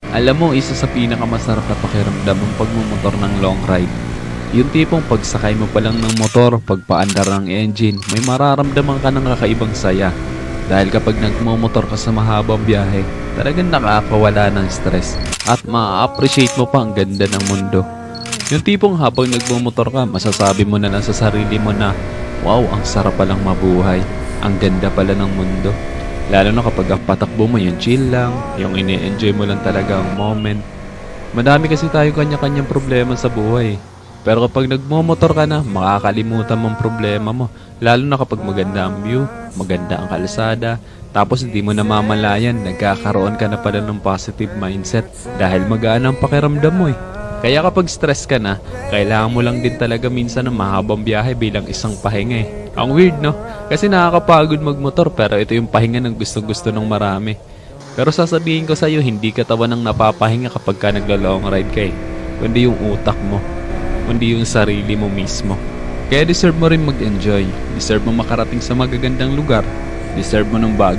Alam mo, isa sa pinakamasarap na pakiramdam ng pagmumotor ng long ride. Yung tipong pagsakay mo pa lang ng motor, pagpaandar ng engine, may mararamdaman ka ng kakaibang saya. Dahil kapag nagmumotor ka sa mahabang biyahe, talagang nakakawala ng stress at ma-appreciate mo pa ang ganda ng mundo. Yung tipong habang nagmumotor ka, masasabi mo na lang sa sarili mo na, wow, ang sarap palang mabuhay. Ang ganda pala ng mundo. Lalo na kapag ang patakbo mo yung chill lang, yung ini-enjoy mo lang talaga ang moment. Madami kasi tayo kanya-kanyang problema sa buhay. Pero kapag nagmomotor ka na, makakalimutan mong problema mo. Lalo na kapag maganda ang view, maganda ang kalsada, tapos hindi mo namamalayan, nagkakaroon ka na pala ng positive mindset dahil magaan ang pakiramdam mo eh. Kaya kapag stress ka na, kailangan mo lang din talaga minsan ng mahabang biyahe bilang isang pahinga eh. Ang weird no? Kasi nakakapagod magmotor pero ito yung pahinga ng gustong-gusto ng marami. Pero sasabihin ko sa'yo, hindi katawan ng napapahinga kapag ka naglo-long ride ka eh. Kundi yung utak mo, kundi yung sarili mo mismo. Kaya deserve mo rin mag-enjoy. Deserve mo makarating sa magagandang lugar. Deserve mo ng bago.